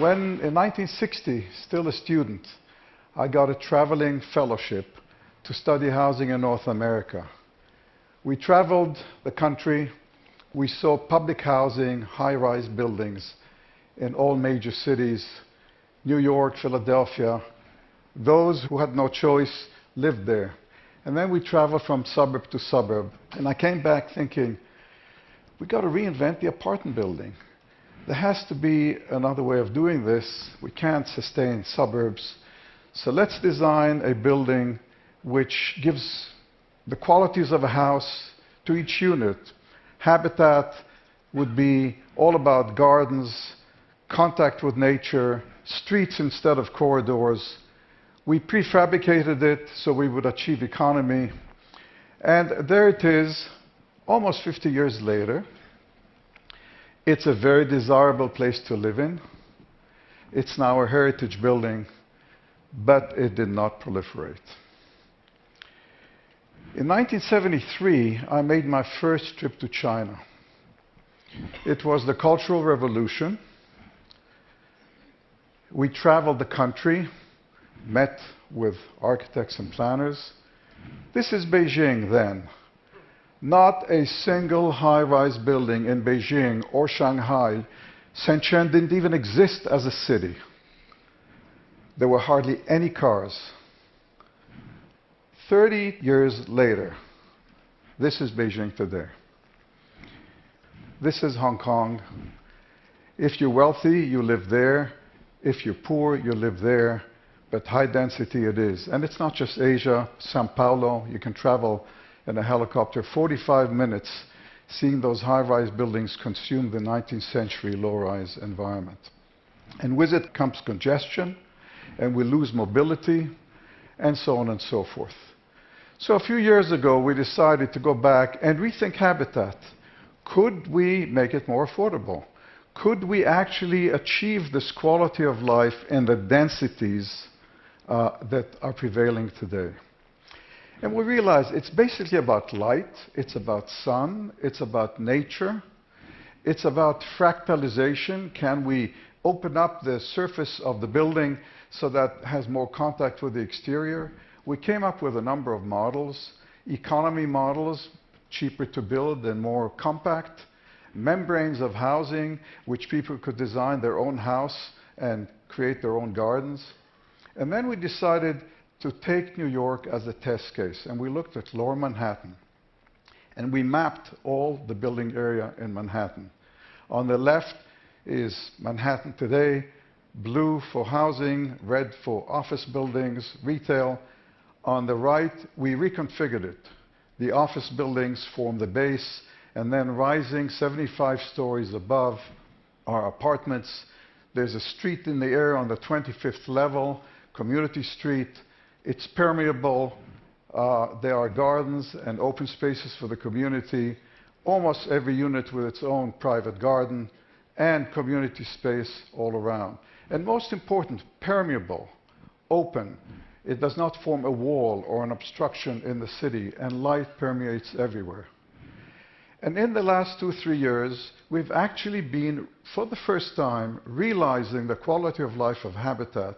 When, in 1960, still a student, I got a traveling fellowship to study housing in North America. We traveled the country. We saw public housing, high-rise buildings in all major cities, New York, Philadelphia. Those who had no choice lived there. And then we traveled from suburb to suburb. And I came back thinking, we got to reinvent the apartment building. There has to be another way of doing this. We can't sustain suburbs. So let's design a building which gives the qualities of a house to each unit. Habitat would be all about gardens, contact with nature, streets instead of corridors. We prefabricated it so we would achieve economy. And there it is, almost 50 years later. It's a very desirable place to live in. It's now a heritage building, but it did not proliferate. In 1973, I made my first trip to China. It was the Cultural Revolution. We traveled the country, met with architects and planners. This is Beijing then. Not a single high-rise building in Beijing or Shanghai. Shenzhen didn't even exist as a city. There were hardly any cars. 30 years later, this is Beijing today. This is Hong Kong. If you're wealthy, you live there. If you're poor, you live there. But high density it is. And it's not just Asia. Sao Paulo, you can travel in a helicopter 45 minutes seeing those high-rise buildings consume the 19th century low-rise environment. And with it comes congestion, and we lose mobility, and so on and so forth. So a few years ago, we decided to go back and rethink habitat. Could we make it more affordable? Could we actually achieve this quality of life in the densities that are prevailing today? And we realized it's basically about light, it's about sun, it's about nature, it's about fractalization. Can we open up the surface of the building so that it has more contact with the exterior? We came up with a number of models, economy models, cheaper to build and more compact, membranes of housing, which people could design their own house and create their own gardens. And then we decided to take New York as a test case, and we looked at Lower Manhattan. And we mapped all the building area in Manhattan. On the left is Manhattan today, blue for housing, red for office buildings, retail. On the right, we reconfigured it. The office buildings form the base, and then rising 75 stories above are apartments. There's a street in the air on the 25th level, Community Street. It's permeable. There are gardens and open spaces for the community. Almost every unit with its own private garden and community space all around. And most important, permeable, open. It does not form a wall or an obstruction in the city, and light permeates everywhere. And in the last 2-3 years, we've actually been, for the first time, realizing the quality of life of habitat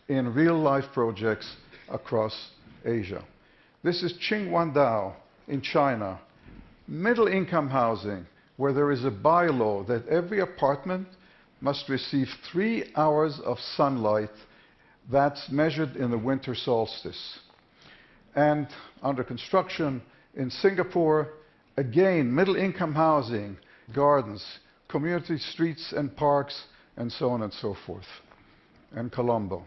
in real-life projects across Asia. This is Qingguandao in China, middle-income housing, where there is a bylaw that every apartment must receive 3 hours of sunlight. That's measured in the winter solstice. And under construction in Singapore, again, middle-income housing, gardens, community streets and parks, and so on and so forth. And Colombo.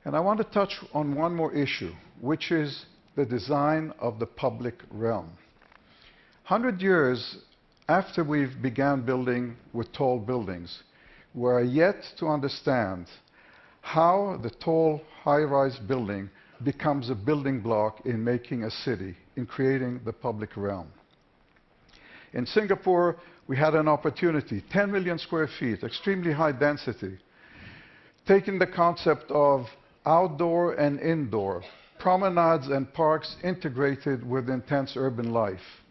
And I want to touch on one more issue, which is the design of the public realm. 100 years after we've began building with tall buildings, we are yet to understand how the tall, high-rise building becomes a building block in making a city, in creating the public realm. In Singapore, we had an opportunity, 10 million square feet, extremely high density, taking the concept of outdoor and indoor, promenades and parks integrated with intense urban life.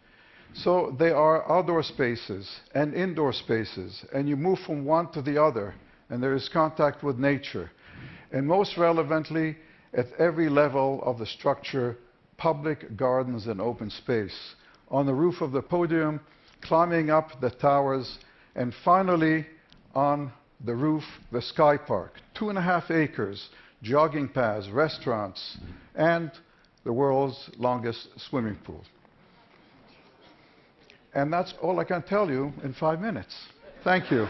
So they are outdoor spaces and indoor spaces, and you move from one to the other and there is contact with nature. And most relevantly, at every level of the structure, public gardens and open space. On the roof of the podium, climbing up the towers, and finally, on the roof, the Sky Park. 2.5 acres, jogging paths, restaurants, and the world's longest swimming pool. And that's all I can tell you in 5 minutes. Thank you.